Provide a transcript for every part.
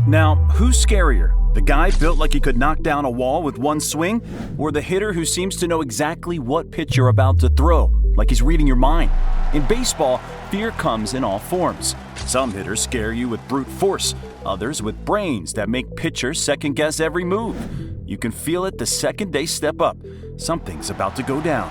Now, who's scarier? The guy built like he could knock down a wall with one swing, or the hitter who seems to know exactly what pitch you're about to throw, like he's reading your mind? In baseball, fear comes in all forms. Some hitters scare you with brute force, others with brains that make pitchers second-guess every move. You can feel it the second they step up. Something's about to go down.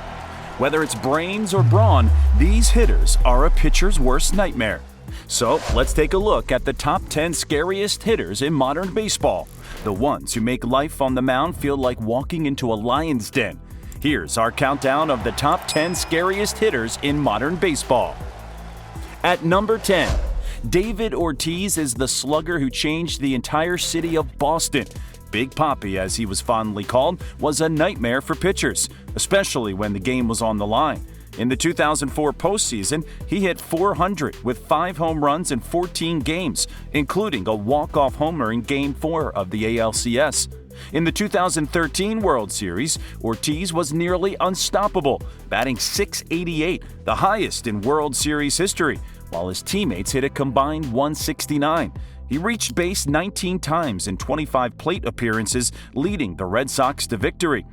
Whether it's brains or brawn, these hitters are a pitcher's worst nightmare. So let's take a look at the top 10 scariest hitters in modern baseball, the ones who make life on the mound feel like walking into a lion's den. Here's our countdown of the top 10 scariest hitters in modern baseball. At number 10, David Ortiz is the slugger who changed the entire city of Boston. Big Papi, as he was fondly called, was a nightmare for pitchers, especially when the game was on the line. In the 2004 postseason, he hit .400 with 5 home runs in 14 games, including a walk-off homer in Game 4 of the ALCS. In the 2013 World Series, Ortiz was nearly unstoppable, batting .688, the highest in World Series history, while his teammates hit a combined .169. He reached base 19 times in 25 plate appearances, leading the Red Sox to victory.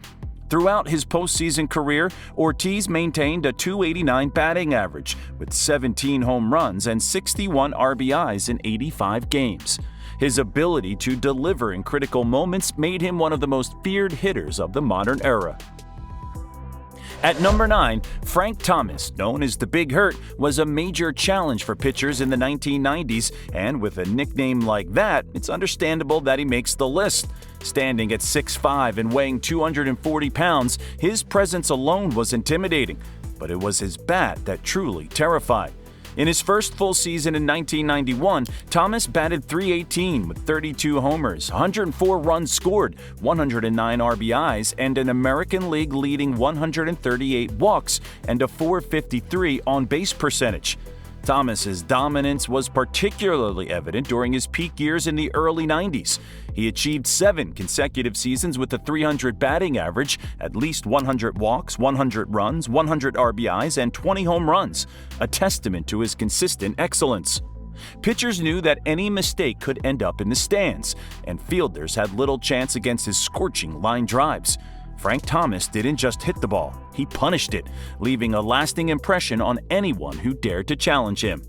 Throughout his postseason career, Ortiz maintained a .289 batting average with 17 home runs and 61 RBIs in 85 games. His ability to deliver in critical moments made him one of the most feared hitters of the modern era. At number 9, Frank Thomas, known as the Big Hurt, was a major challenge for pitchers in the 1990s, and with a nickname like that, it's understandable that he makes the list. Standing at 6'5" and weighing 240 pounds, his presence alone was intimidating, but it was his bat that truly terrified. In his first full season in 1991, Thomas batted .318 with 32 homers, 104 runs scored, 109 RBIs, and an American League leading 138 walks and a .453 on-base percentage. Thomas's dominance was particularly evident during his peak years in the early 90s. He achieved 7 consecutive seasons with a .300 batting average, at least 100 walks, 100 runs, 100 RBIs, and 20 home runs, a testament to his consistent excellence. Pitchers knew that any mistake could end up in the stands, and fielders had little chance against his scorching line drives. Frank Thomas didn't just hit the ball, he punished it, leaving a lasting impression on anyone who dared to challenge him.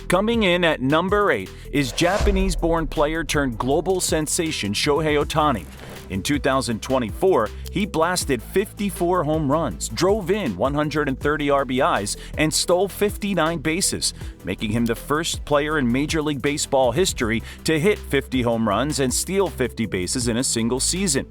Coming in at number 8 is Japanese-born player turned global sensation Shohei Otani. In 2024, he blasted 54 home runs, drove in 130 RBIs, and stole 59 bases, making him the first player in Major League Baseball history to hit 50 home runs and steal 50 bases in a single season.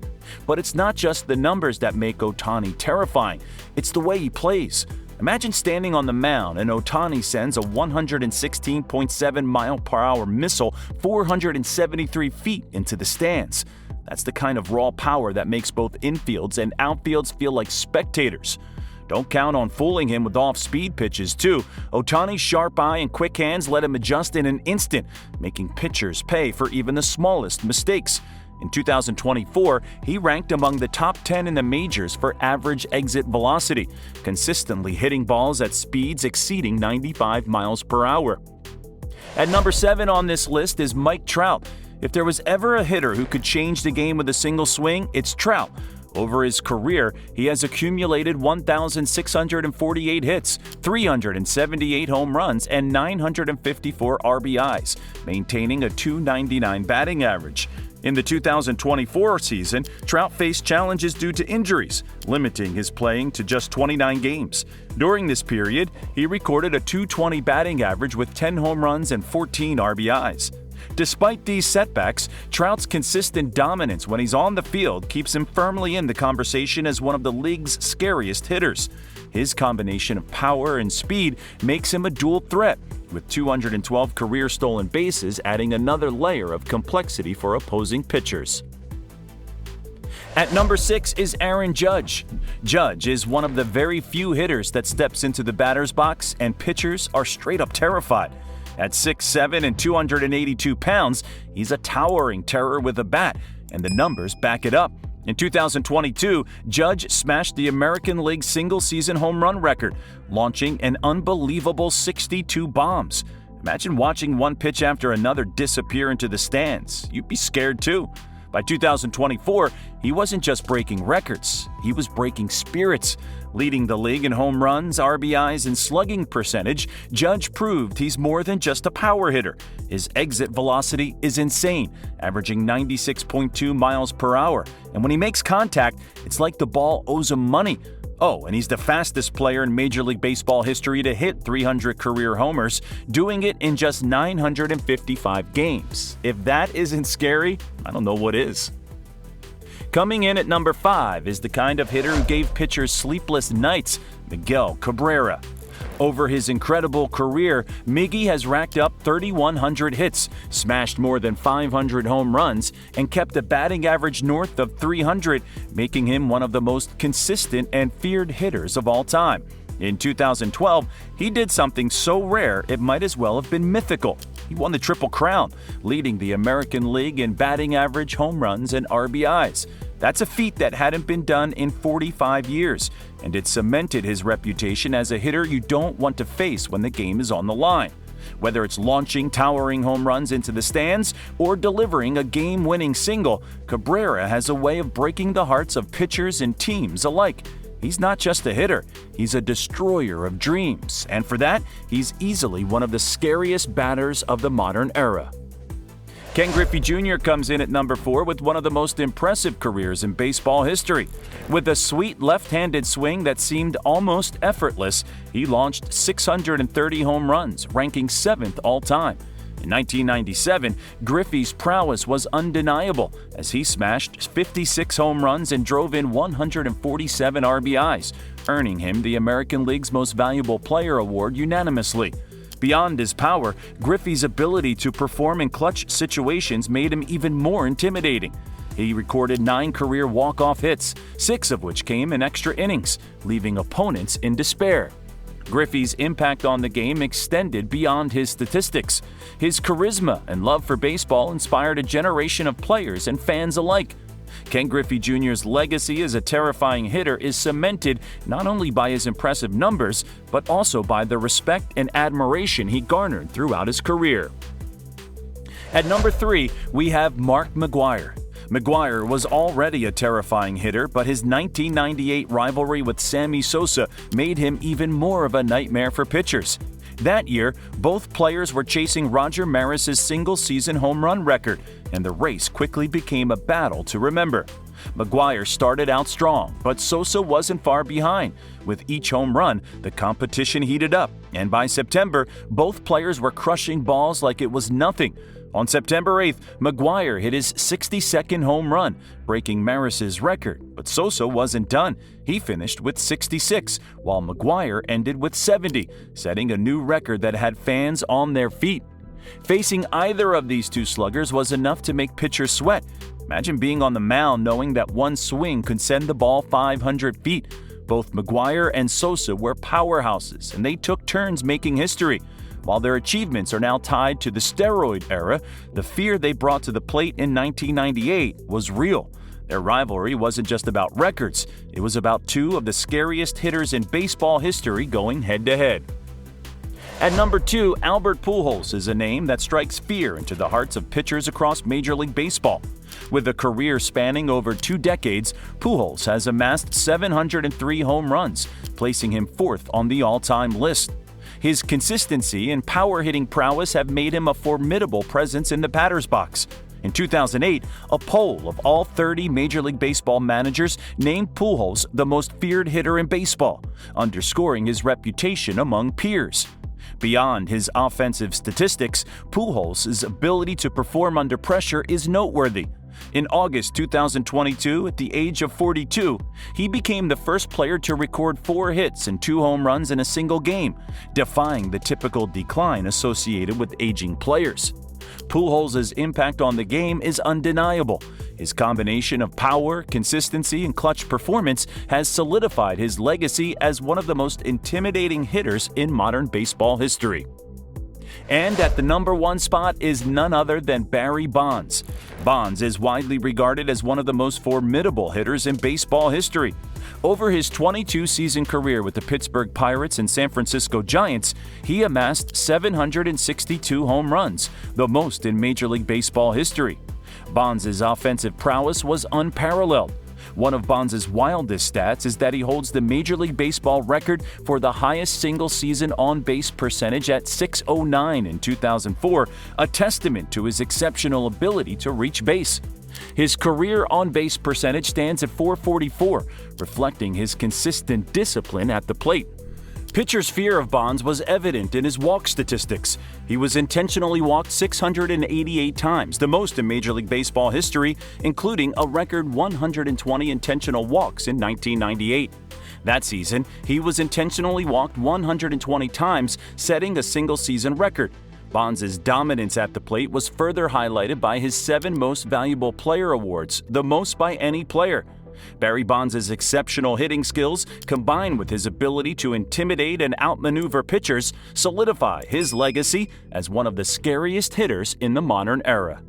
But it's not just the numbers that make Otani terrifying, it's the way he plays. Imagine standing on the mound and Otani sends a 116.7 mile-per-hour missile 473 feet into the stands. That's the kind of raw power that makes both infields and outfields feel like spectators. Don't count on fooling him with off-speed pitches, too. Otani's sharp eye and quick hands let him adjust in an instant, making pitchers pay for even the smallest mistakes. In 2024, he ranked among the top 10 in the majors for average exit velocity, consistently hitting balls at speeds exceeding 95 miles per hour. At number 7 on this list is Mike Trout. If there was ever a hitter who could change the game with a single swing, it's Trout. Over his career, he has accumulated 1,648 hits, 378 home runs, and 954 RBIs, maintaining a .299 batting average. In the 2024 season, Trout faced challenges due to injuries, limiting his playing to just 29 games. During this period, he recorded a .220 batting average with 10 home runs and 14 RBIs. Despite these setbacks, Trout's consistent dominance when he's on the field keeps him firmly in the conversation as one of the league's scariest hitters. His combination of power and speed makes him a dual threat, with 212 career stolen bases adding another layer of complexity for opposing pitchers. At number 6 is Aaron Judge. Judge is one of the very few hitters that steps into the batter's box, and pitchers are straight up terrified. At 6'7" and 282 pounds, he's a towering terror with a bat, and the numbers back it up. In 2022, Judge smashed the American League single-season home run record, launching an unbelievable 62 bombs. Imagine watching one pitch after another disappear into the stands. You'd be scared too. By 2024, he wasn't just breaking records, he was breaking spirits. Leading the league in home runs, RBIs, and slugging percentage, Judge proved he's more than just a power hitter. His exit velocity is insane, averaging 96.2 miles per hour. And when he makes contact, it's like the ball owes him money. Oh, and he's the fastest player in Major League Baseball history to hit 300 career homers, doing it in just 955 games. If that isn't scary, I don't know what is. Coming in at number 5 is the kind of hitter who gave pitchers sleepless nights, Miguel Cabrera. Over his incredible career, Miggy has racked up 3,100 hits, smashed more than 500 home runs, and kept a batting average north of 300, making him one of the most consistent and feared hitters of all time. In 2012, he did something so rare it might as well have been mythical. He won the Triple Crown, leading the American League in batting average, home runs, and RBIs. That's a feat that hadn't been done in 45 years, and it cemented his reputation as a hitter you don't want to face when the game is on the line. Whether it's launching towering home runs into the stands or delivering a game-winning single, Cabrera has a way of breaking the hearts of pitchers and teams alike. He's not just a hitter, he's a destroyer of dreams, and for that, he's easily one of the scariest batters of the modern era. Ken Griffey Jr. comes in at number 4 with one of the most impressive careers in baseball history. With a sweet left-handed swing that seemed almost effortless, he launched 630 home runs, ranking 7th all-time. In 1997, Griffey's prowess was undeniable as he smashed 56 home runs and drove in 147 RBIs, earning him the American League's Most Valuable Player award unanimously. Beyond his power, Griffey's ability to perform in clutch situations made him even more intimidating. He recorded 9 career walk-off hits, 6 of which came in extra innings, leaving opponents in despair. Griffey's impact on the game extended beyond his statistics. His charisma and love for baseball inspired a generation of players and fans alike. Ken Griffey Jr.'s legacy as a terrifying hitter is cemented not only by his impressive numbers, but also by the respect and admiration he garnered throughout his career. At number 3, we have Mark Maguire. Maguire was already a terrifying hitter, but his 1998 rivalry with Sammy Sosa made him even more of a nightmare for pitchers. That year, both players were chasing Roger Maris's single-season home run record, and the race quickly became a battle to remember. Maguire started out strong, but Sosa wasn't far behind. With each home run, the competition heated up, and by September, both players were crushing balls like it was nothing. On September 8th, Maguire hit his 62nd home run, breaking Maris's record, but Sosa wasn't done. He finished with 66, while Maguire ended with 70, setting a new record that had fans on their feet. Facing either of these two sluggers was enough to make pitchers sweat. Imagine being on the mound knowing that one swing could send the ball 500 feet. Both Maguire and Sosa were powerhouses, and they took turns making history. While their achievements are now tied to the steroid era, the fear they brought to the plate in 1998 was real. Their rivalry wasn't just about records, it was about 2 of the scariest hitters in baseball history going head-to-head. At number 2, Albert Pujols is a name that strikes fear into the hearts of pitchers across Major League Baseball. With a career spanning over 2 decades, Pujols has amassed 703 home runs, placing him 4th on the all-time list. His consistency and power-hitting prowess have made him a formidable presence in the batter's box. In 2008, a poll of all 30 Major League Baseball managers named Pujols the most feared hitter in baseball, underscoring his reputation among peers. Beyond his offensive statistics, Pujols' ability to perform under pressure is noteworthy. In August 2022, at the age of 42, he became the first player to record 4 hits and 2 home runs in a single game, defying the typical decline associated with aging players. Pujols' impact on the game is undeniable. His combination of power, consistency, and clutch performance has solidified his legacy as one of the most intimidating hitters in modern baseball history. And at the number 1 spot is none other than Barry Bonds. Bonds is widely regarded as one of the most formidable hitters in baseball history. Over his 22-season career with the Pittsburgh Pirates and San Francisco Giants, he amassed 762 home runs, the most in Major League Baseball history. Bonds' offensive prowess was unparalleled. One of Bonds' wildest stats is that he holds the Major League Baseball record for the highest single-season on-base percentage at .609 in 2004, a testament to his exceptional ability to reach base. His career on-base percentage stands at .444, reflecting his consistent discipline at the plate. Pitchers' fear of Bonds was evident in his walk statistics. He was intentionally walked 688 times, the most in Major League Baseball history, including a record 120 intentional walks in 1998. That season, he was intentionally walked 120 times, setting a single-season record. Bonds' dominance at the plate was further highlighted by his 7 Most Valuable Player awards, the most by any player. Barry Bonds' exceptional hitting skills, combined with his ability to intimidate and outmaneuver pitchers, solidify his legacy as one of the scariest hitters in the modern era.